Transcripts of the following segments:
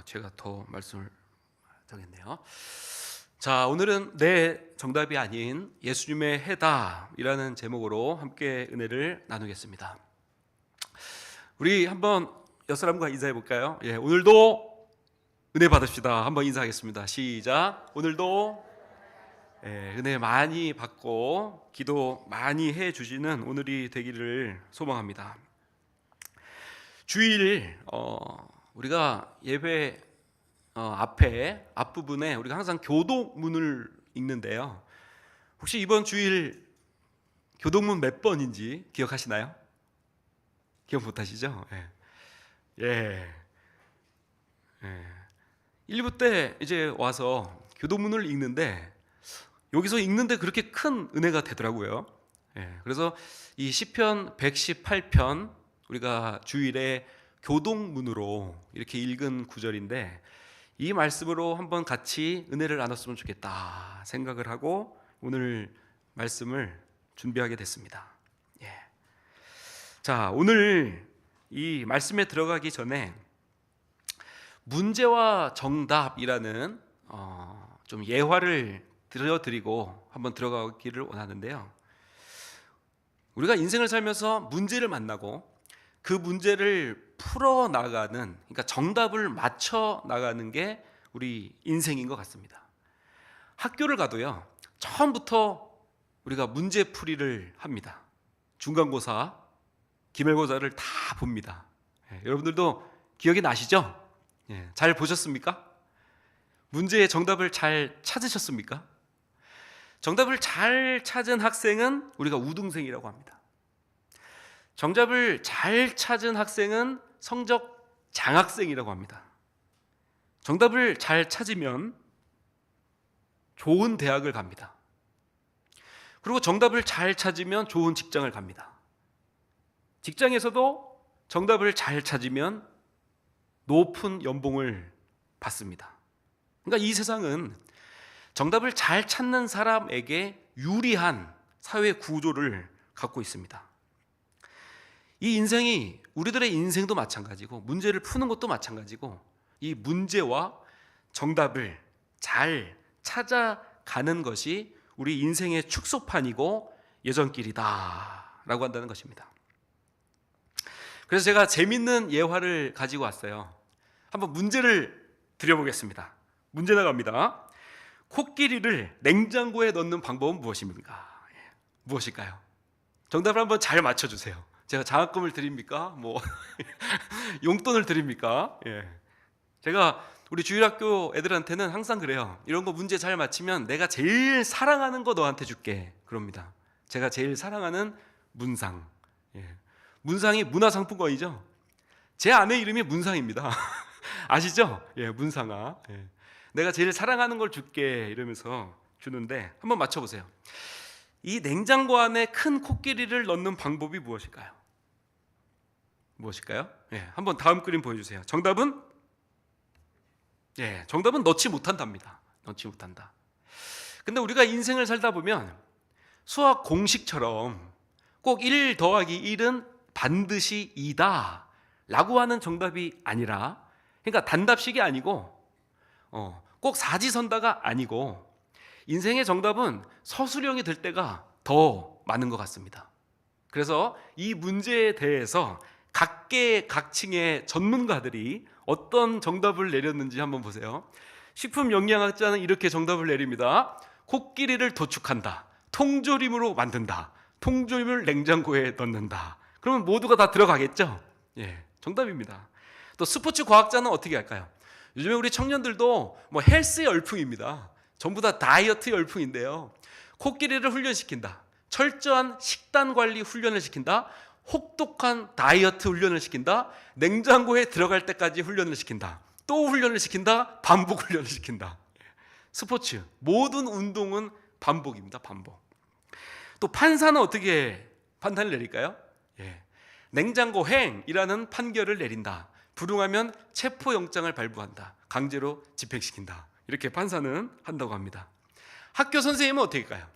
제가 더 말씀을 정했네요. 자, 오늘은 내 정답이 아닌 예수님의 해답이라는 제목으로 함께 은혜를 나누겠습니다. 우리 한번 옆 사람과 인사해 볼까요? 오늘도 은혜 받읍시다. 한번 인사하겠습니다. 시작. 오늘도 은혜 많이 받고 기도 많이 해 주시는 오늘이 되기를 소망합니다. 주일 우리가 예배 앞부분에 우리가 항상 교독문을 읽는데요. 혹시 이번 주일 교독문 몇 번인지 기억하시나요? 기억 못하시죠? 예. 1부 때 이제 와서 교독문을 읽는데 여기서 읽는데 그렇게 큰 은혜가 되더라고요. 그래서 이 시편 118편 우리가 주일에 교독문으로 이렇게 읽은 구절인데 이 말씀으로 한번 같이 은혜를 나눴으면 좋겠다 생각을 하고 오늘 말씀을 준비하게 됐습니다. 자, 오늘 이 말씀에 들어가기 전에 문제와 정답이라는 좀 예화를 들려드리고 한번 들어가기를 원하는데요. 우리가 인생을 살면서 문제를 만나고 그 문제를 풀어나가는, 그러니까 정답을 맞춰 나가는 게 우리 인생인 것 같습니다. 학교를 가도요, 처음부터 우리가 문제풀이를 합니다. 중간고사, 기말고사를 다 봅니다. 여러분들도 기억이 나시죠? 잘 보셨습니까? 문제의 정답을 잘 찾으셨습니까? 정답을 잘 찾은 학생은 우리가 우등생이라고 합니다. 정답을 잘 찾은 학생은 성적 장학생이라고 합니다. 정답을 잘 찾으면 좋은 대학을 갑니다. 그리고 정답을 잘 찾으면 좋은 직장을 갑니다. 직장에서도 정답을 잘 찾으면 높은 연봉을 받습니다. 그러니까 이 세상은 정답을 잘 찾는 사람에게 유리한 사회 구조를 갖고 있습니다. 이 인생이, 우리들의 인생도 마찬가지고 문제를 푸는 것도 마찬가지고 이 문제와 정답을 잘 찾아가는 것이 우리 인생의 축소판이고 예전길이다 라고 한다는 것입니다. 그래서 제가 재밌는 예화를 가지고 왔어요. 한번 문제를 드려보겠습니다. 문제 나갑니다. 코끼리를 냉장고에 넣는 방법은 무엇입니까? 무엇일까요? 정답을 한번 잘 맞춰주세요. 제가 장학금을 드립니까? 용돈을 드립니까? 제가 우리 주일학교 애들한테는 항상 그래요. 이런 거 문제 잘 맞히면 내가 제일 사랑하는 거 너한테 줄게. 그럽니다. 제가 제일 사랑하는 문상. 문상이 문화상품권이죠. 제 아내 이름이 문상입니다. 아시죠? 문상아. 내가 제일 사랑하는 걸 줄게 이러면서 주는데 한번 맞춰보세요. 이 냉장고 안에 큰 코끼리를 넣는 방법이 무엇일까요? 무엇일까요? 한번 다음 그림 보여주세요. 정답은? 정답은 넣지 못한답니다. 넣지 못한다. 근데 우리가 인생을 살다 보면 수학 공식처럼 꼭 1 더하기 1은 반드시 2다 라고 하는 정답이 아니라, 그러니까 단답식이 아니고 꼭 사지선다가 아니고 인생의 정답은 서술형이 될 때가 더 많은 것 같습니다. 그래서 이 문제에 대해서 각계각층의 전문가들이 어떤 정답을 내렸는지 한번 보세요. 식품영양학자는 이렇게 정답을 내립니다. 코끼리를 도축한다, 통조림으로 만든다, 통조림을 냉장고에 넣는다. 그러면 모두가 다 들어가겠죠? 정답입니다. 또 스포츠 과학자는 어떻게 할까요? 요즘에 우리 청년들도 헬스 열풍입니다. 전부 다 다이어트 열풍인데요. 코끼리를 훈련시킨다, 철저한 식단 관리 훈련을 시킨다, 혹독한 다이어트 훈련을 시킨다, 냉장고에 들어갈 때까지 훈련을 시킨다, 또 훈련을 시킨다, 반복 훈련을 시킨다. 스포츠, 모든 운동은 반복입니다. 반복. 또 판사는 어떻게 판단을 내릴까요? 냉장고행이라는 판결을 내린다, 불응하면 체포영장을 발부한다, 강제로 집행시킨다, 이렇게 판사는 한다고 합니다. 학교 선생님은 어떻게 할까요?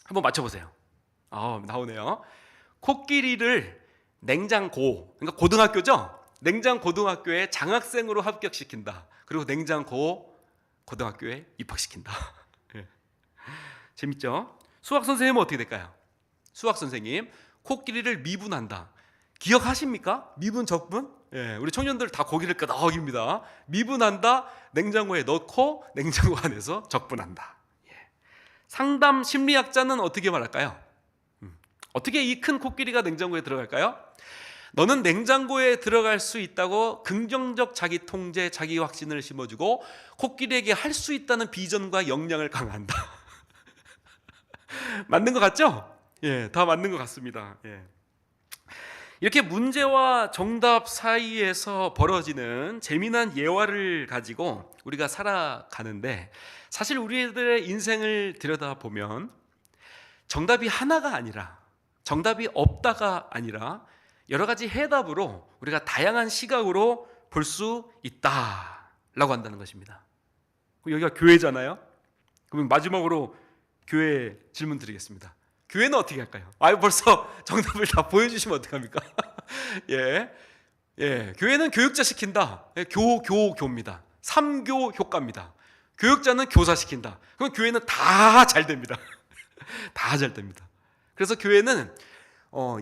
한번 맞춰보세요. 나오네요. 코끼리를 냉장고, 그러니까 고등학교죠? 냉장고등학교에 장학생으로 합격시킨다. 그리고 냉장고등학교에 입학시킨다. 예. 재밌죠? 수학 선생님은 어떻게 될까요? 수학 선생님, 코끼리를 미분한다. 기억하십니까? 미분, 적분? 예, 우리 청년들 다 고기를 끄덕입니다. 미분한다, 냉장고에 넣고 냉장고 안에서 적분한다. 예. 상담 심리학자는 어떻게 말할까요? 어떻게 이 큰 코끼리가 냉장고에 들어갈까요? 너는 냉장고에 들어갈 수 있다고 긍정적 자기 통제, 자기 확신을 심어주고 코끼리에게 할 수 있다는 비전과 역량을 강화한다. 맞는 것 같죠? 예, 다 맞는 것 같습니다. 예. 이렇게 문제와 정답 사이에서 벌어지는 재미난 예화를 가지고 우리가 살아가는데, 사실 우리들의 인생을 들여다보면 정답이 하나가 아니라, 정답이 없다가 아니라 여러 가지 해답으로 우리가 다양한 시각으로 볼 수 있다라고 한다는 것입니다. 여기가 교회잖아요. 그럼 마지막으로 교회 질문 드리겠습니다. 교회는 어떻게 할까요? 벌써 정답을 다 보여주시면 어떡합니까? 예, 교회는 교육자 시킨다. 교입니다. 3교 효과입니다. 교육자는 교사 시킨다. 그럼 교회는 다 잘 됩니다. 다 잘 됩니다. 그래서 교회는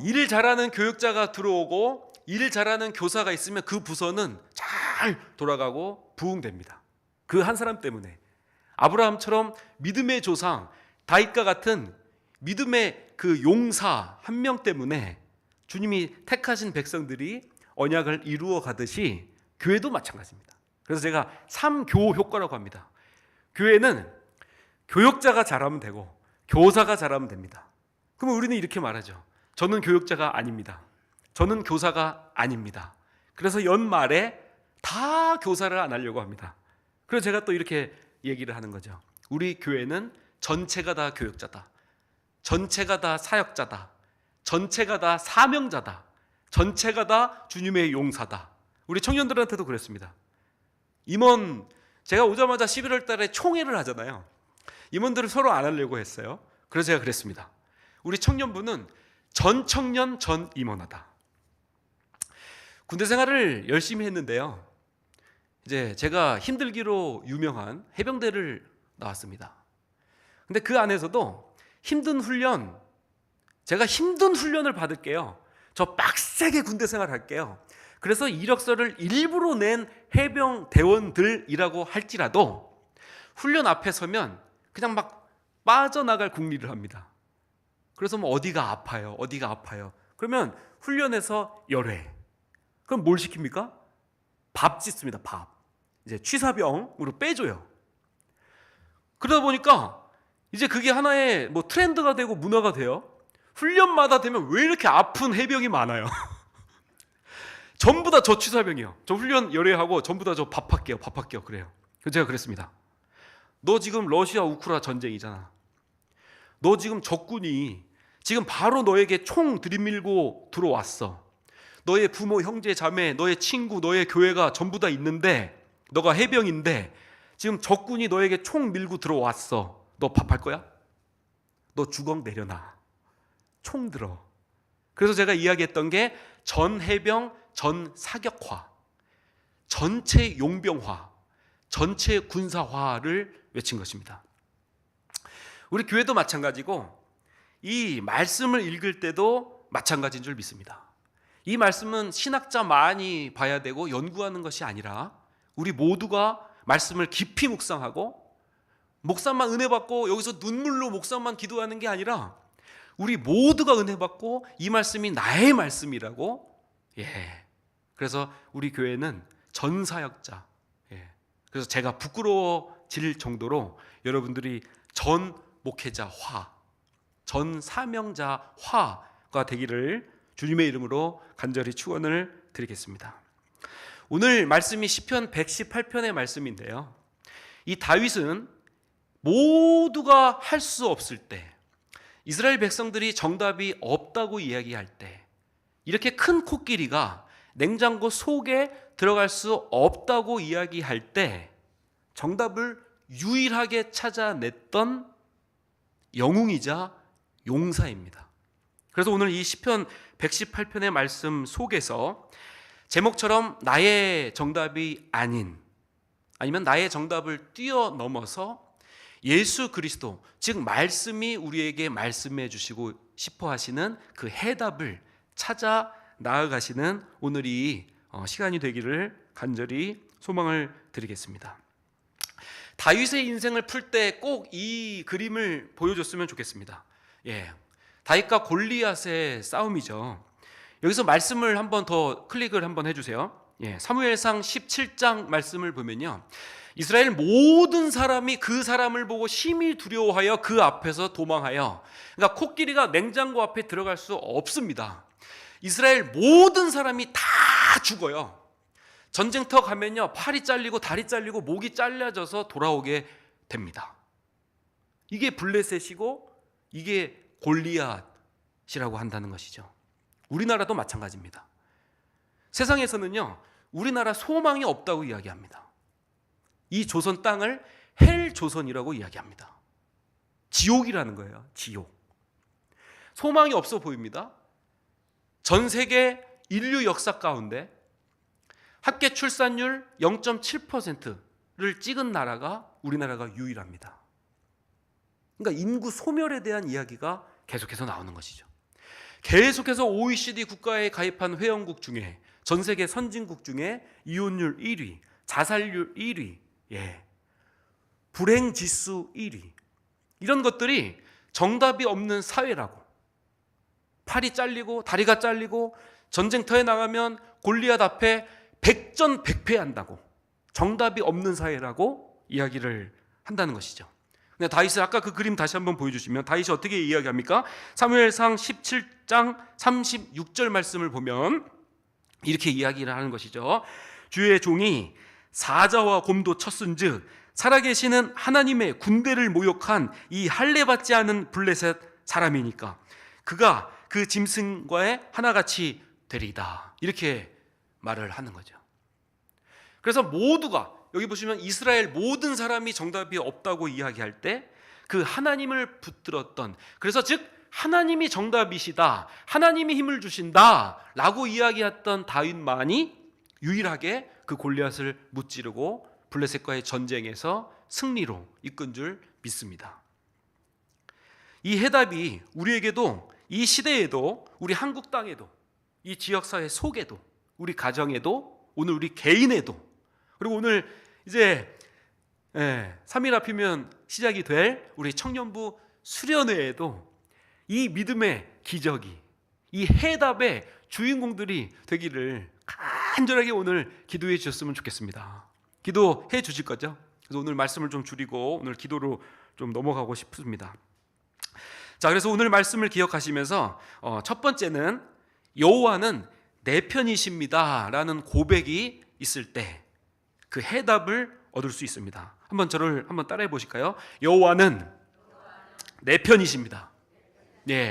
일을 잘하는 교육자가 들어오고 일을 잘하는 교사가 있으면 그 부서는 잘 돌아가고 부흥됩니다. 그 한 사람 때문에. 아브라함처럼 믿음의 조상 다윗과 같은 믿음의 그 용사 한 명 때문에 주님이 택하신 백성들이 언약을 이루어 가듯이 교회도 마찬가지입니다. 그래서 제가 3교 효과라고 합니다. 교회는 교육자가 잘하면 되고 교사가 잘하면 됩니다. 그러면 우리는 이렇게 말하죠. 저는 교육자가 아닙니다. 저는 교사가 아닙니다. 그래서 연말에 다 교사를 안 하려고 합니다. 그래서 제가 또 이렇게 얘기를 하는 거죠. 우리 교회는 전체가 다 교육자다. 전체가 다 사역자다. 전체가 다 사명자다. 전체가 다 주님의 용사다. 우리 청년들한테도 그랬습니다. 임원, 제가 오자마자 11월 달에 총회를 하잖아요. 임원들을 서로 안 하려고 했어요. 그래서 제가 그랬습니다. 우리 청년부는 전 청년 전 임원하다. 군대 생활을 열심히 했는데요. 이제 제가 힘들기로 유명한 해병대를 나왔습니다. 근데 그 안에서도 힘든 훈련, 제가 힘든 훈련을 받을게요. 저 빡세게 군대 생활 할게요. 그래서 이력서를 일부러 낸 해병 대원들이라고 할지라도 훈련 앞에 서면 그냥 막 빠져나갈 궁리를 합니다. 그래서 뭐 어디가 아파요, 어디가 아파요. 그러면 훈련에서 열회. 그럼 뭘 시킵니까? 밥 짓습니다. 밥. 이제 취사병으로 빼줘요. 그러다 보니까 이제 그게 하나의 뭐 트렌드가 되고 문화가 돼요. 훈련마다 되면 왜 이렇게 아픈 해병이 많아요? 전부 다 저 취사병이요. 저 훈련 열애하고 전부 다 저 밥할게요. 그래요. 그래서 제가 그랬습니다. 너 지금 러시아 우크라 전쟁이잖아. 너 지금 적군이 지금 바로 너에게 총 들이밀고 들어왔어. 너의 부모, 형제, 자매, 너의 친구, 너의 교회가 전부 다 있는데 너가 해병인데 지금 적군이 너에게 총 밀고 들어왔어. 너 밥할 거야? 너 주걱 내려놔. 총 들어. 그래서 제가 이야기했던 게 전 해병, 전 사격화, 전체 용병화, 전체 군사화를 외친 것입니다. 우리 교회도 마찬가지고 이 말씀을 읽을 때도 마찬가지인 줄 믿습니다. 이 말씀은 신학자 많이 봐야 되고 연구하는 것이 아니라 우리 모두가 말씀을 깊이 묵상하고 목사만 은혜 받고 여기서 눈물로 목사만 기도하는 게 아니라 우리 모두가 은혜 받고 이 말씀이 나의 말씀이라고. 그래서 우리 교회는 전사역자. 그래서 제가 부끄러워질 정도로 여러분들이 전 목회자화, 전 사명자화가 되기를 주님의 이름으로 간절히 축원을 드리겠습니다. 오늘 말씀이 시편 118편의 말씀인데요. 이 다윗은 모두가 할 수 없을 때, 이스라엘 백성들이 정답이 없다고 이야기할 때, 이렇게 큰 코끼리가 냉장고 속에 들어갈 수 없다고 이야기할 때 정답을 유일하게 찾아냈던 영웅이자 용사입니다. 그래서 오늘 이 시편 118편의 말씀 속에서 제목처럼 나의 정답이 아니면 나의 정답을 뛰어넘어서 예수 그리스도, 즉 말씀이 우리에게 말씀해 주시고 싶어 하시는 그 해답을 찾아 나아가시는 오늘이 시간이 되기를 간절히 소망을 드리겠습니다. 다윗의 인생을 풀 때 꼭 이 그림을 보여줬으면 좋겠습니다. 다윗과 골리앗의 싸움이죠. 여기서 말씀을 한번 더 클릭을 한번 해주세요. 사무엘상 17장 말씀을 보면요, 이스라엘 모든 사람이 그 사람을 보고 심히 두려워하여 그 앞에서 도망하여, 그러니까 코끼리가 냉장고 앞에 들어갈 수 없습니다. 이스라엘 모든 사람이 다 죽어요. 전쟁터 가면요, 팔이 잘리고 다리 잘리고 목이 잘려져서 돌아오게 됩니다. 이게 블레셋이고 이게 골리앗이라고 한다는 것이죠. 우리나라도 마찬가지입니다. 세상에서는요, 우리나라 소망이 없다고 이야기합니다. 이 조선 땅을 헬 조선이라고 이야기합니다. 지옥이라는 거예요. 지옥. 소망이 없어 보입니다. 전 세계 인류 역사 가운데 합계 출산율 0.7%를 찍은 나라가 우리나라가 유일합니다. 그러니까 인구 소멸에 대한 이야기가 계속해서 나오는 것이죠. 계속해서 OECD 국가에 가입한 회원국 중에, 전 세계 선진국 중에 이혼율 1위, 자살률 1위, 불행지수 1위, 이런 것들이 정답이 없는 사회라고, 팔이 잘리고 다리가 잘리고 전쟁터에 나가면 골리앗 앞에 백전백패한다고, 정답이 없는 사회라고 이야기를 한다는 것이죠. 근데 다윗은 아까 그 그림 다시 한번 보여주시면 다윗이 어떻게 이야기합니까? 사무엘상 17장 36절 말씀을 보면 이렇게 이야기를 하는 것이죠. 주의 종이 사자와 곰도 쳤은즉 살아계시는 하나님의 군대를 모욕한 이 할례받지 않은 블레셋 사람이니까 그가 그 짐승과의 하나같이 되리이다, 이렇게 말을 하는 거죠. 그래서 모두가, 여기 보시면 이스라엘 모든 사람이 정답이 없다고 이야기할 때 그 하나님을 붙들었던, 그래서 즉 하나님이 정답이시다, 하나님이 힘을 주신다 라고 이야기했던 다윗만이 유일하게 그 골리앗을 무찌르고 블레셋과의 전쟁에서 승리로 이끈 줄 믿습니다. 이 해답이 우리에게도, 이 시대에도, 우리 한국 땅에도, 이 지역사회 속에도, 우리 가정에도, 오늘 우리 개인에도, 그리고 오늘 이제 3일 앞이면 시작이 될 우리 청년부 수련회에도 이 믿음의 기적이, 이 해답의 주인공들이 되기를 간절하게 오늘 기도해 주셨으면 좋겠습니다. 기도해 주실 거죠? 그래서 오늘 말씀을 좀 줄이고 오늘 기도로 좀 넘어가고 싶습니다. 자, 그래서 오늘 말씀을 기억하시면서 첫 번째는 여호와는 내 편이십니다 라는 고백이 있을 때 그 해답을 얻을 수 있습니다. 저를 한번 따라해 보실까요? 여호와는 내 편이십니다.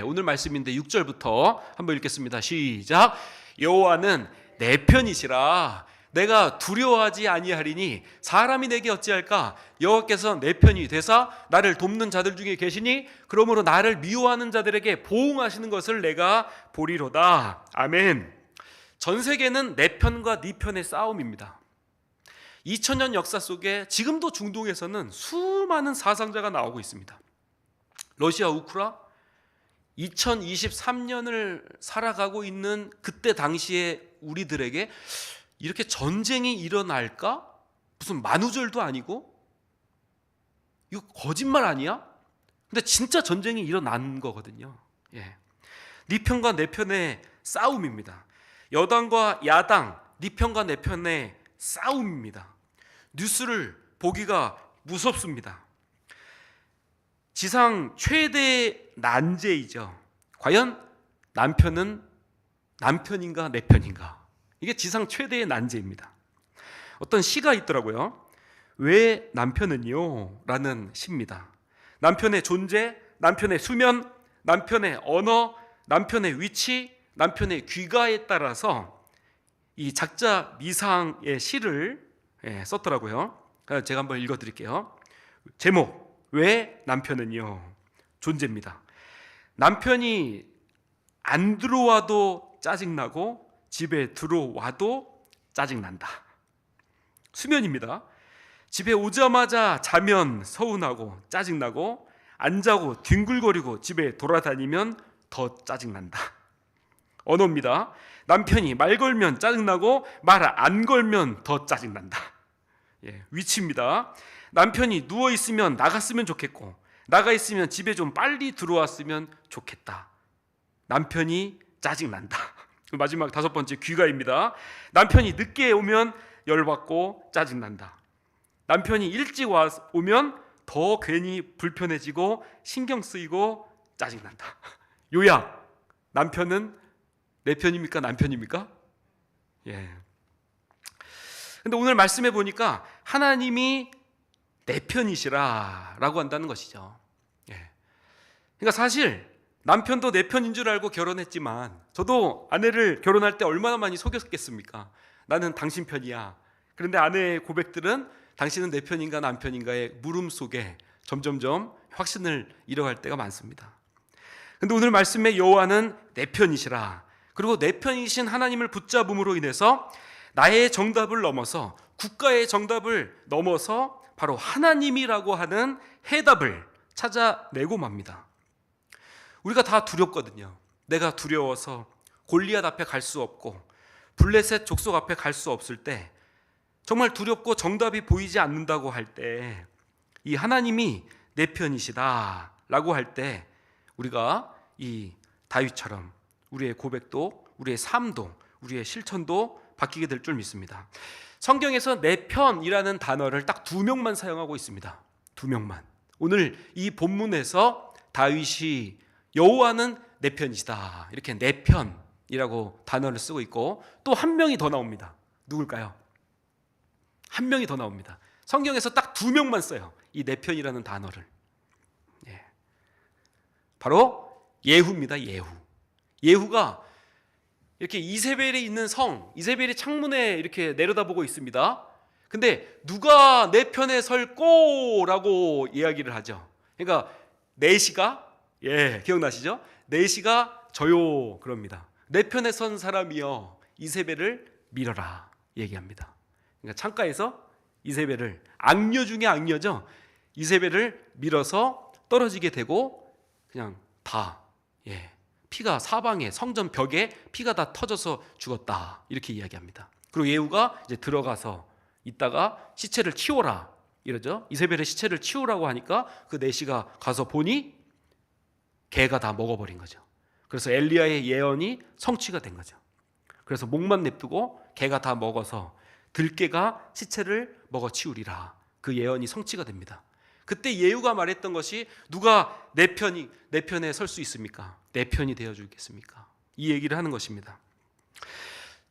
오늘 말씀인데 6절부터 한번 읽겠습니다. 시작. 여호와는 내 편이시라. 내가 두려워하지 아니하리니 사람이 내게 어찌할까? 여호와께서 내 편이 되사 나를 돕는 자들 중에 계시니 그러므로 나를 미워하는 자들에게 보응하시는 것을 내가 보리로다. 아멘. 전 세계는 내 편과 네 편의 싸움입니다. 2000년 역사 속에 지금도 중동에서는 수많은 사상자가 나오고 있습니다. 러시아 우크라 2023년을 살아가고 있는 그때 당시에 우리들에게 이렇게 전쟁이 일어날까? 무슨 만우절도 아니고, 이거 거짓말 아니야? 근데 진짜 전쟁이 일어난 거거든요. 네 편과 내 편의 싸움입니다. 여당과 야당, 네 편과 내 편의 싸움입니다. 뉴스를 보기가 무섭습니다. 지상 최대 난제이죠. 과연 남편은 남편인가 내 편인가? 이게 지상 최대의 난제입니다. 어떤 시가 있더라고요. 왜 남편은요? 라는 시입니다. 남편의 존재, 남편의 수면, 남편의 언어, 남편의 위치, 남편의 귀가에 따라서 이 작자 미상의 시를 썼더라고요. 제가 한번 읽어드릴게요. 제목, 왜 남편은요? 존재입니다. 남편이 안 들어와도 짜증나고 집에 들어와도 짜증난다. 수면입니다. 집에 오자마자 자면 서운하고 짜증나고, 안 자고 뒹굴거리고 집에 돌아다니면 더 짜증난다. 언어입니다. 남편이 말 걸면 짜증나고 말 안 걸면 더 짜증난다. 위치입니다. 남편이 누워있으면 나갔으면 좋겠고, 나가 있으면 집에 좀 빨리 들어왔으면 좋겠다. 남편이 짜증난다. 마지막 5번째 귀가입니다. 남편이 늦게 오면 열받고 짜증난다. 남편이 일찍 오면 더 괜히 불편해지고 신경 쓰이고 짜증난다. 요약, 남편은 내 편입니까? 남편입니까? 근데 오늘 말씀해 보니까 하나님이 내 편이시라 라고 한다는 것이죠. 그러니까 사실 남편도 내 편인 줄 알고 결혼했지만, 저도 아내를 결혼할 때 얼마나 많이 속였겠습니까? 나는 당신 편이야. 그런데 아내의 고백들은 당신은 내 편인가 남편인가의 물음 속에 점점점 확신을 잃어갈 때가 많습니다. 그런데 오늘 말씀의 여호와는 내 편이시라, 그리고 내 편이신 하나님을 붙잡음으로 인해서 나의 정답을 넘어서, 국가의 정답을 넘어서 바로 하나님이라고 하는 해답을 찾아내고 맙니다. 우리가 다 두렵거든요. 내가 두려워서 골리앗 앞에 갈 수 없고 블레셋 족속 앞에 갈 수 없을 때, 정말 두렵고 정답이 보이지 않는다고 할 때, 이 하나님이 내 편이시다 라고 할 때 우리가 이 다윗처럼 우리의 고백도, 우리의 삶도, 우리의 실천도 바뀌게 될 줄 믿습니다. 성경에서 내 편이라는 단어를 딱 2명만 사용하고 있습니다. 2명만. 오늘 이 본문에서 다윗이 여호와는 내 편이시다, 이렇게 내 편이라고 단어를 쓰고 있고, 또 한 명이 더 나옵니다. 누굴까요? 한 명이 더 나옵니다. 성경에서 딱 2명만 써요, 이 내 편이라는 단어를. 바로 예후입니다. 예후가 이렇게 이세벨이 있는 성, 이세벨이 창문에 이렇게 내려다보고 있습니다. 근데 누가 내 편에 설꼬라고 이야기를 하죠. 그러니까 내시가, 기억나시죠? 내시가 저요 그럽니다. 내 편에 선 사람이여 이세벨을 밀어라 얘기합니다. 그러니까 창가에서 이세벨을, 악녀 중에 악녀죠, 이세벨을 밀어서 떨어지게 되고 그냥 다 피가 사방에, 성전 벽에 피가 다 터져서 죽었다, 이렇게 이야기합니다. 그리고 예후가 이제 들어가서 있다가 시체를 치워라 이러죠. 이세벨의 시체를 치우라고 하니까 그 내시가 가서 보니 개가 다 먹어버린 거죠. 그래서 엘리야의 예언이 성취가 된 거죠. 그래서 목만 냅두고 개가 다 먹어서 들개가 시체를 먹어 치우리라, 그 예언이 성취가 됩니다. 그때 예후가 말했던 것이, 누가 내 편에 설 수 있습니까? 내 편이 되어주겠습니까? 이 얘기를 하는 것입니다.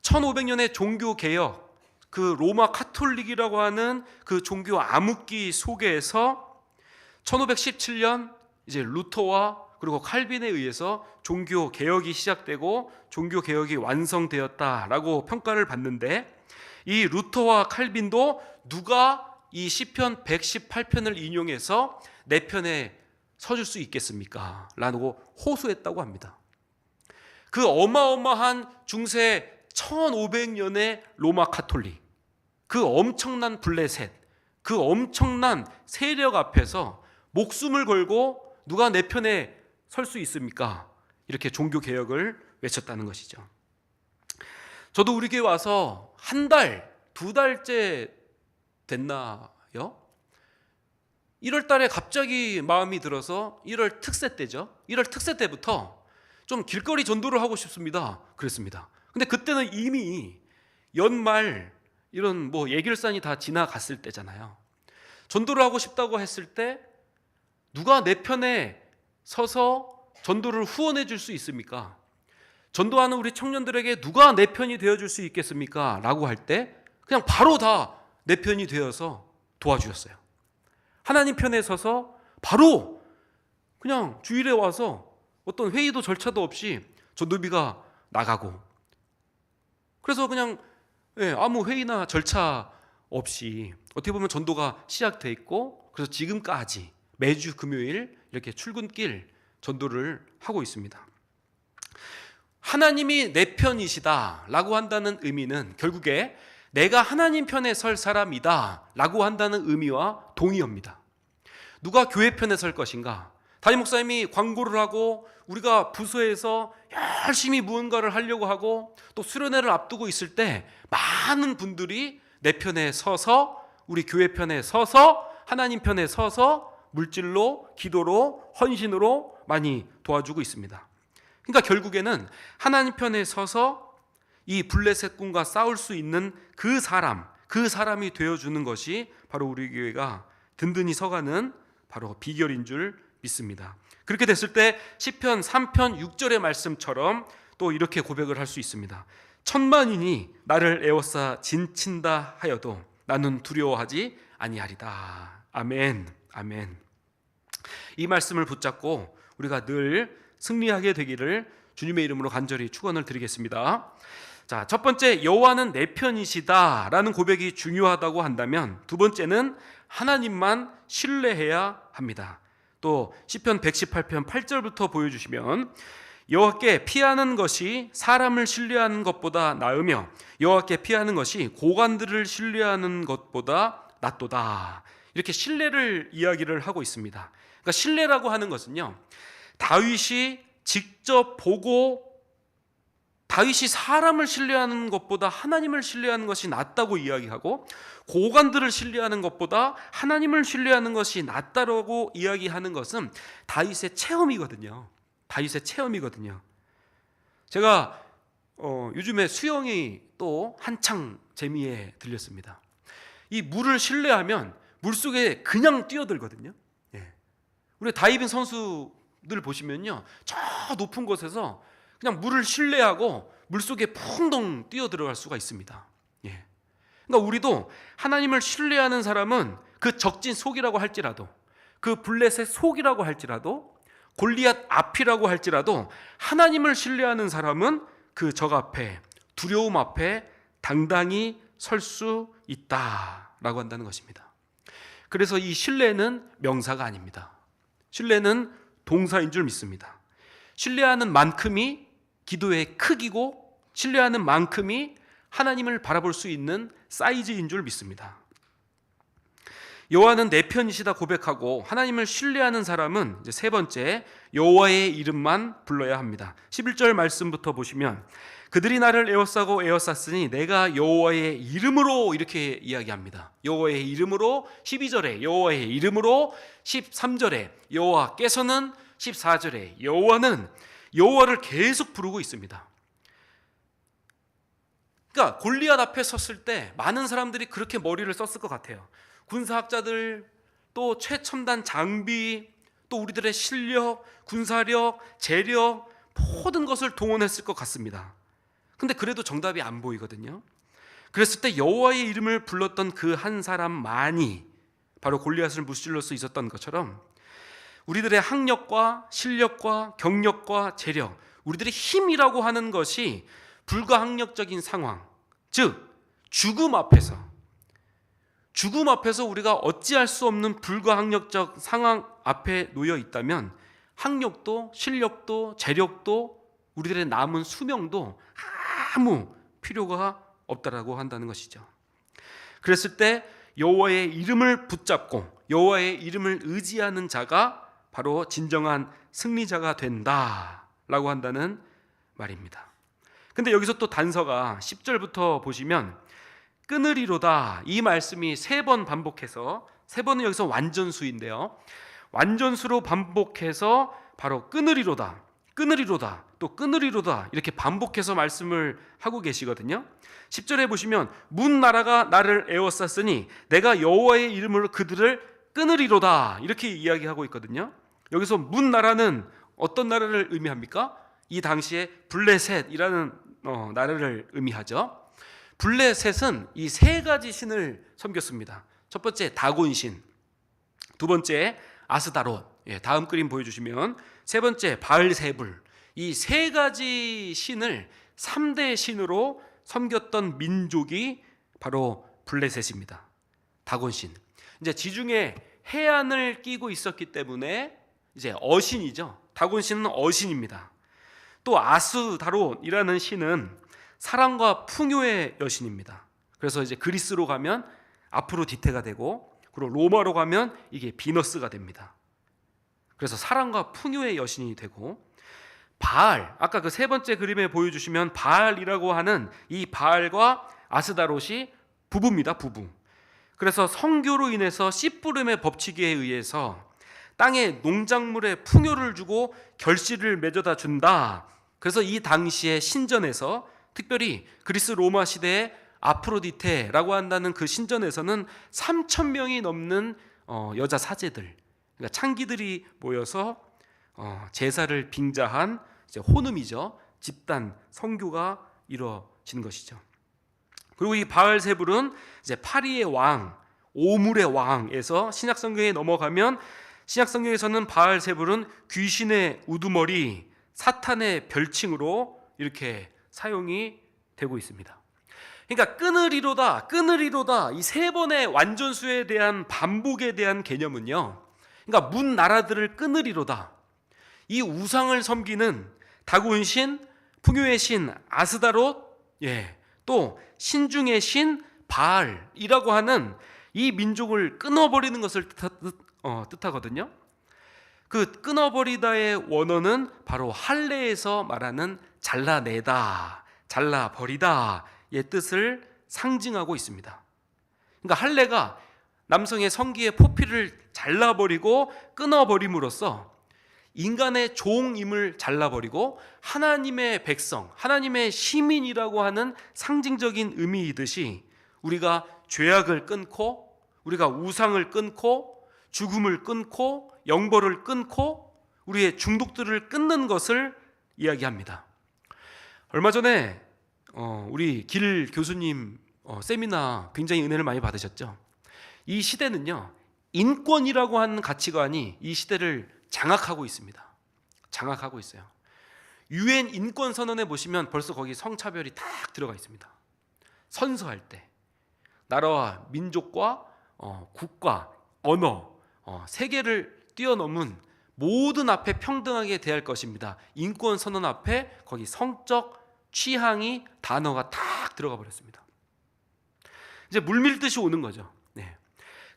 1500년의 종교개혁, 그 로마 카톨릭이라고 하는 그 종교 암흑기 속에서 1517년 이제 루터와 그리고 칼빈에 의해서 종교개혁이 시작되고 종교개혁이 완성되었다라고 평가를 받는데, 이 루터와 칼빈도 누가 이 시편 118편을 인용해서 내 편에 서줄 수 있겠습니까? 라고 호소했다고 합니다. 그 어마어마한 중세 1500년의 로마 카톨릭, 그 엄청난 블레셋, 그 엄청난 세력 앞에서 목숨을 걸고 누가 내 편에 설 수 있습니까? 이렇게 종교개혁을 외쳤다는 것이죠. 저도 우리 교회 와서 1달, 2달째 됐나요? 1월 달에 갑자기 마음이 들어서 1월 특세 때죠. 1월 특세 때부터 좀 길거리 전도를 하고 싶습니다. 그랬습니다. 근데 그때는 이미 연말 이런 예결산이 다 지나갔을 때잖아요. 전도를 하고 싶다고 했을 때 누가 내 편에 서서 전도를 후원해 줄 수 있습니까? 전도하는 우리 청년들에게 누가 내 편이 되어줄 수 있겠습니까? 라고 할 때 그냥 바로 다 내 편이 되어서 도와주셨어요. 하나님 편에 서서 바로 그냥 주일에 와서 어떤 회의도 절차도 없이 전도비가 나가고, 그래서 그냥 아무 회의나 절차 없이 어떻게 보면 전도가 시작돼 있고, 그래서 지금까지 매주 금요일 이렇게 출근길 전도를 하고 있습니다. 하나님이 내 편이시다 라고 한다는 의미는 결국에 내가 하나님 편에 설 사람이다 라고 한다는 의미와 동의어입니다. 누가 교회 편에 설 것인가? 담임 목사님이 광고를 하고 우리가 부서에서 열심히 무언가를 하려고 하고 또 수련회를 앞두고 있을 때 많은 분들이 내 편에 서서, 우리 교회 편에 서서, 하나님 편에 서서 물질로, 기도로, 헌신으로 많이 도와주고 있습니다. 그러니까 결국에는 하나님 편에 서서 이 블레셋 군과 싸울 수 있는 그 사람이 되어주는 것이 바로 우리 교회가 든든히 서가는 바로 비결인 줄 믿습니다. 그렇게 됐을 때 시편 3편 6절의 말씀처럼 또 이렇게 고백을 할 수 있습니다. 천만인이 나를 에워싸 진친다 하여도 나는 두려워하지 아니하리다. 아멘, 아멘. 이 말씀을 붙잡고 우리가 늘 승리하게 되기를 주님의 이름으로 간절히 축원을 드리겠습니다. 자, 첫 번째, 여호와는 내 편이시다라는 고백이 중요하다고 한다면, 두 번째는 하나님만 신뢰해야 합니다. 또 시편 118편 8절부터 보여주시면, 여호와께 피하는 것이 사람을 신뢰하는 것보다 나으며 여호와께 피하는 것이 고관들을 신뢰하는 것보다 낫도다. 이렇게 신뢰를 이야기를 하고 있습니다. 그러니까 신뢰라고 하는 것은요, 다윗이 직접 보고 다윗이 사람을 신뢰하는 것보다 하나님을 신뢰하는 것이 낫다고 이야기하고, 고관들을 신뢰하는 것보다 하나님을 신뢰하는 것이 낫다라고 이야기하는 것은 다윗의 체험이거든요. 다윗의 체험이거든요. 제가 요즘에 수영이 또 한창 재미에 들렸습니다. 이 물을 신뢰하면 물속에 그냥 뛰어들거든요. 우리 다이빙 선수들 보시면요, 저 높은 곳에서 그냥 물을 신뢰하고 물속에 풍덩 뛰어들어갈 수가 있습니다. 그러니까 우리도 하나님을 신뢰하는 사람은 그 적진 속이라고 할지라도, 그 블레셋 속이라고 할지라도, 골리앗 앞이라고 할지라도 하나님을 신뢰하는 사람은 그 적 앞에, 두려움 앞에 당당히 설 수 있다라고 한다는 것입니다. 그래서 이 신뢰는 명사가 아닙니다. 신뢰는 동사인 줄 믿습니다. 신뢰하는 만큼이 기도의 크기고, 신뢰하는 만큼이 하나님을 바라볼 수 있는 사이즈인 줄 믿습니다. 여호와는 내 편이시다 고백하고 하나님을 신뢰하는 사람은 이제 세 번째, 여호와의 이름만 불러야 합니다. 11절 말씀부터 보시면, 그들이 나를 에워싸고 에워쌌으니 내가 여호와의 이름으로, 이렇게 이야기합니다. 여호와의 이름으로 12절에, 여호와의 이름으로 13절에, 여호와께서는 14절에, 여호와는, 여호와를 계속 부르고 있습니다. 그러니까 골리앗 앞에 섰을 때 많은 사람들이 그렇게 머리를 썼을 것 같아요. 군사학자들, 또 최첨단 장비, 또 우리들의 실력, 군사력, 재력, 모든 것을 동원했을 것 같습니다. 근데 그래도 정답이 안 보이거든요. 그랬을 때 여호와의 이름을 불렀던 그 한 사람만이 바로 골리앗을 무찔러 수 있었던 것처럼, 우리들의 학력과 실력과 경력과 재력, 우리들의 힘이라고 하는 것이 불가항력적인 상황, 즉 죽음 앞에서 우리가 어찌할 수 없는 불가항력적 상황 앞에 놓여 있다면, 학력도 실력도 재력도 우리들의 남은 수명도 아무 필요가 없다라고 한다는 것이죠. 그랬을 때 여호와의 이름을 붙잡고 여호와의 이름을 의지하는 자가 바로 진정한 승리자가 된다라고 한다는 말입니다. 근데 여기서 또 단서가 10절부터 보시면, 끊으리로다, 이 말씀이 3번 반복해서, 3번은 여기서 완전수인데요, 완전수로 반복해서 바로 끊으리로다, 끊으리로다, 또 끊으리로다, 이렇게 반복해서 말씀을 하고 계시거든요. 10절에 보시면, 문 나라가 나를 에워쌌으니 내가 여호와의 이름으로 그들을 끊으리로다, 이렇게 이야기하고 있거든요. 여기서 문 나라는 어떤 나라를 의미합니까? 이 당시에 블레셋이라는 나라를 의미하죠. 블레셋은 이 3가지 신을 섬겼습니다. 첫 번째 다곤신, 두 번째 아스다롯, 다음 그림 보여주시면 세 번째 바알세불, 이 3가지 신을 3대 신으로 섬겼던 민족이 바로 블레셋입니다. 다곤신, 이제 지중해 해안을 끼고 있었기 때문에 이제 어신이죠. 다곤신은 어신입니다. 또 아스다롯이라는 신은 사랑과 풍요의 여신입니다. 그래서 이제 그리스로 가면 아프로디테가 되고, 그리고 로마로 가면 이게 비너스가 됩니다. 그래서 사랑과 풍요의 여신이 되고, 바알, 아까 그 세 번째 그림에 보여주시면 바알이라고 하는 이 바알과 아스다롯이 부부입니다. 부부. 그래서 성교로 인해서 씨뿌름의 법칙에 의해서 땅에 농작물에 풍요를 주고 결실을 맺어다 준다. 그래서 이 당시의 신전에서, 특별히 그리스 로마 시대의 아프로디테라고 한다는 그 신전에서는 3,000명이 넘는 여자 사제들, 그러니까 창기들이 모여서 제사를 빙자한 이제 혼음이죠. 집단 성교가 이루어진 것이죠. 그리고 이 바알세불은 이제 파리의 왕, 오물의 왕에서 신약 성경에 넘어가면, 신약 성경에서는 바알세불은 귀신의 우두머리, 사탄의 별칭으로 이렇게 사용이 되고 있습니다. 그러니까 끊으리로다 이 세 번의 완전수에 대한 반복에 대한 개념은요, 그러니까 문 나라들을 끊으리로다, 이 우상을 섬기는 다군 신, 풍요의 신 아스다롯, 또 신중의 신 바알이라고 하는 이 민족을 끊어버리는 것을 뜻하거든요. 그 끊어버리다의 원어는 바로 할례에서 말하는 잘라내다, 잘라버리다의 뜻을 상징하고 있습니다. 그러니까 할례가 남성의 성기의 포피를 잘라버리고 끊어버림으로써 인간의 종임을 잘라버리고 하나님의 백성, 하나님의 시민이라고 하는 상징적인 의미이듯이, 우리가 죄악을 끊고, 우리가 우상을 끊고, 죽음을 끊고, 영벌을 끊고, 우리의 중독들을 끊는 것을 이야기합니다. 얼마 전에 우리 길 교수님 세미나 굉장히 은혜를 많이 받으셨죠. 이 시대는요, 인권이라고 하는 가치관이 이 시대를 장악하고 있습니다. 장악하고 있어요. UN 인권 선언에 보시면 벌써 거기 성차별이 딱 들어가 있습니다. 선서할 때 나라와 민족과 국가, 언어, 세계를 뛰어넘은 모든 앞에 평등하게 대할 것입니다. 인권 선언 앞에 거기 성적 취향이 단어가 딱 들어가 버렸습니다. 이제 물밀듯이 오는 거죠.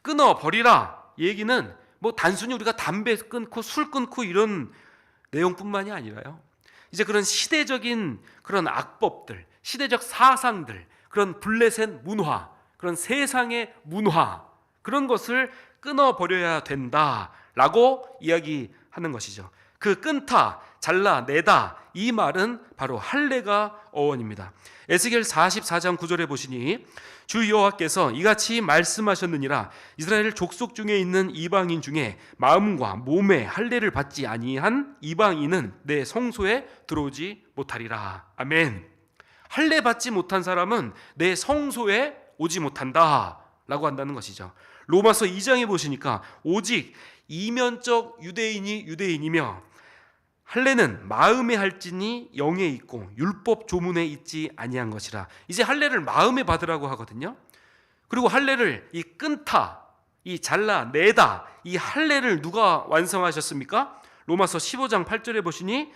끊어 버리라 얘기는 뭐 단순히 우리가 담배 끊고 술 끊고 이런 내용뿐만이 아니라요, 이제 그런 시대적인 그런 악법들, 시대적 사상들, 그런 블레셋 문화, 그런 세상의 문화, 그런 것을 끊어버려야 된다라고 이야기하는 것이죠. 그 끊다, 잘라내다, 이 말은 바로 할례가 어원입니다. 에스겔 44장 9절에 보시니 주 여호와께서 이같이 말씀하셨느니라, 이스라엘 족속 중에 있는 이방인 중에 마음과 몸에 할례를 받지 아니한 이방인은 내 성소에 들어오지 못하리라. 아멘. 할례 받지 못한 사람은 내 성소에 오지 못한다 라고 한다는 것이죠. 로마서 2장에 보시니까 오직 이면적 유대인이 유대인이며 할례는 마음에 할지니 영에 있고 율법 조문에 있지 아니한 것이라. 이제 할례를 마음에 받으라고 하거든요. 그리고 할례를 이 끊다, 이 잘라내다, 이 할례를 누가 완성하셨습니까? 로마서 15장 8절에 보시니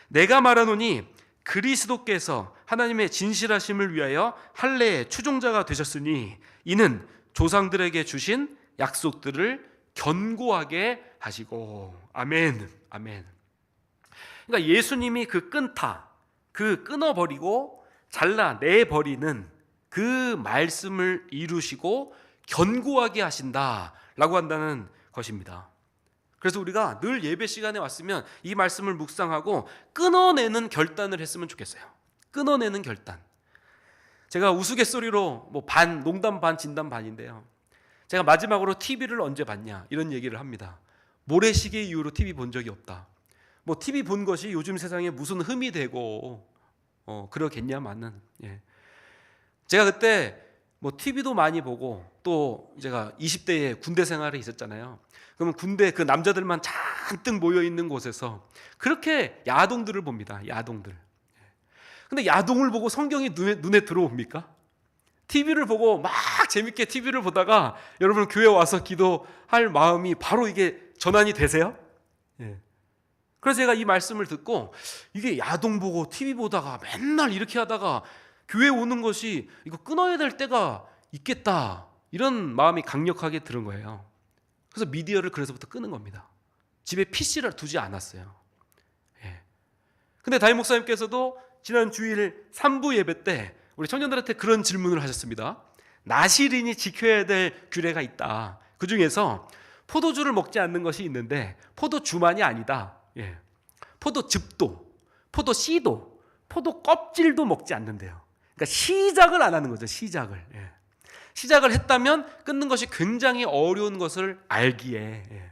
내가 말하노니 그리스도께서 하나님의 진실하심을 위하여 할례의 추종자가 되셨으니 이는 조상들에게 주신 약속들을 견고하게 하시고. 아멘. 아멘. 그러니까 예수님이 그 끊다, 그 끊어버리고 잘라내버리는 그 말씀을 이루시고 견고하게 하신다라고 한다는 것입니다. 그래서 우리가 늘 예배 시간에 왔으면 이 말씀을 묵상하고 끊어내는 결단을 했으면 좋겠어요. 끊어내는 결단. 제가 우스갯소리로 뭐 반, 농담 반, 진담 반인데요, 제가 마지막으로 TV를 언제 봤냐 이런 얘기를 합니다. 모래시계 이후로 TV 본 적이 없다. 뭐 TV 본 것이 요즘 세상에 무슨 흠이 되고 그러겠냐마는, 제가 그때 뭐 TV도 많이 보고 또 제가 20대에 군대 생활에 있었잖아요. 그러면 군대 그 남자들만 잔뜩 모여 있는 곳에서 그렇게 야동들을 봅니다. 야동들. 근데 야동을 보고 성경이 눈에 들어옵니까? TV를 보고 막 재밌게 TV를 보다가 여러분 교회 와서 기도할 마음이 바로 이게 전환이 되세요? 그래서 제가 이 말씀을 듣고 이게 야동 보고 TV 보다가 맨날 이렇게 하다가 교회 오는 것이 이거 끊어야 될 때가 있겠다, 이런 마음이 강력하게 들은 거예요. 그래서 미디어를 그래서부터 끄는 겁니다. 집에 PC를 두지 않았어요. 예. 근데 담임 목사님께서도 지난 주일 3부 예배 때 우리 청년들한테 그런 질문을 하셨습니다. 나시린이 지켜야 될 규례가 있다. 그 중에서 포도주를 먹지 않는 것이 있는데 포도주만이 아니다. 예. 포도즙도, 포도씨도, 포도 껍질도 먹지 않는데요. 그러니까 시작을 안 하는 거죠. 시작을. 예. 시작을 했다면 끊는 것이 굉장히 어려운 것을 알기에, 예.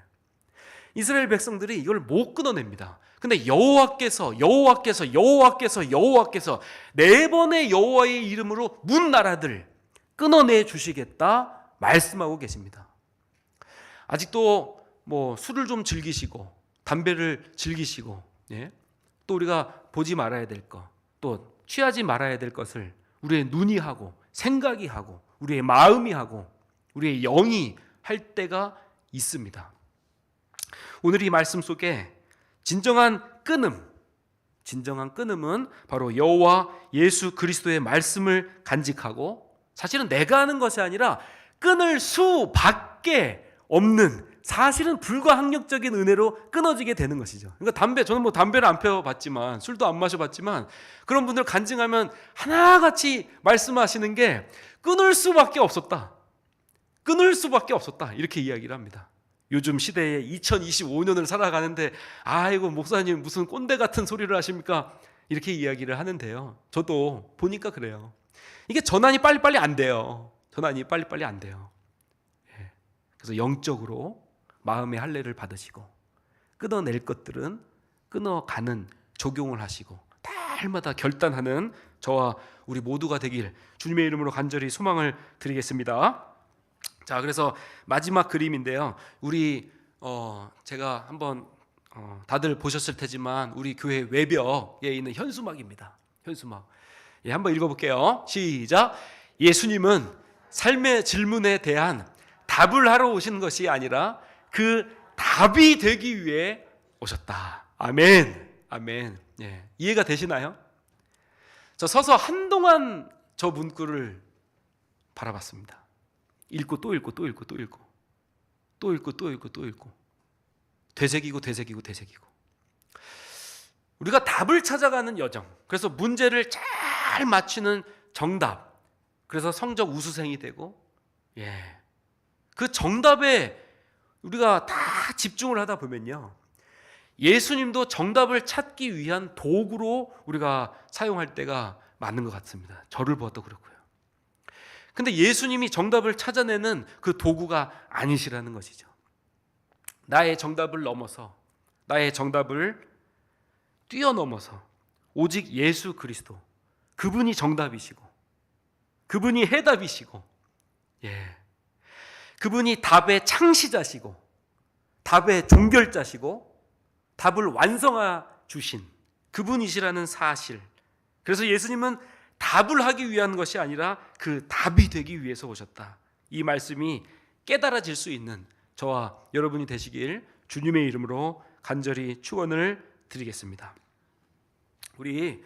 이스라엘 백성들이 이걸 못 끊어냅니다. 근데 여호와께서 4번의 여호와의 이름으로 문 나라들 끊어내 주시겠다 말씀하고 계십니다. 아직도 뭐 술을 좀 즐기시고 담배를 즐기시고, 예? 또 우리가 보지 말아야 될 것, 또 취하지 말아야 될 것을 우리의 눈이 하고 생각이 하고 우리의 마음이 하고 우리의 영이 할 때가 있습니다. 오늘 이 말씀 속에 진정한 끊음은 바로 여호와 예수 그리스도의 말씀을 간직하고, 사실은 내가 하는 것이 아니라 끊을 수밖에 없는, 사실은 불가항력적인 은혜로 끊어지게 되는 것이죠. 그러니까 저는 뭐 담배를 안 펴봤지만 술도 안 마셔봤지만 그런 분들 간증하면 하나같이 말씀하시는 게 끊을 수밖에 없었다, 이렇게 이야기를 합니다. 요즘 시대에 2025년을 살아가는데 아이고 목사님 무슨 꼰대 같은 소리를 하십니까? 이렇게 이야기를 하는데요. 저도 보니까 그래요. 이게 전환이 빨리빨리 안 돼요. 예. 그래서 영적으로 마음의 할례를 받으시고 끊어낼 것들은 끊어가는 적용을 하시고 날마다 결단하는 저와 우리 모두가 되길 주님의 이름으로 간절히 소망을 드리겠습니다. 자, 그래서 마지막 그림인데요. 우리 제가 한번 다들 보셨을 테지만 우리 교회 외벽에 있는 현수막입니다. 현수막. 예, 한번 읽어볼게요. 시작. 예수님은 삶의 질문에 대한 답을 하러 오신 것이 아니라 그 답이 되기 위해 오셨다. 아멘. 아멘. 예, 이해가 되시나요? 저 서서 한동안 저 문구를 바라봤습니다. 읽고 또 읽고 되새기고 우리가 답을 찾아가는 여정, 그래서 문제를 잘 맞추는 정답, 그래서 성적 우수생이 되고, 예, 그 정답에 우리가 다 집중을 하다 보면요, 예수님도 정답을 찾기 위한 도구로 우리가 사용할 때가 많은 것 같습니다. 저를 보아도 그렇고요. 근데 예수님이 정답을 찾아내는 그 도구가 아니시라는 것이죠. 나의 정답을 넘어서, 나의 정답을 뛰어넘어서 오직 예수 그리스도, 그분이 정답이시고 그분이 해답이시고, 예, 그분이 답의 창시자시고 답의 종결자시고 답을 완성해 주신 그분이시라는 사실. 그래서 예수님은 답을 하기 위한 것이 아니라 그 답이 되기 위해서 오셨다. 이 말씀이 깨달아질 수 있는 저와 여러분이 되시길 주님의 이름으로 간절히 축원을 드리겠습니다. 우리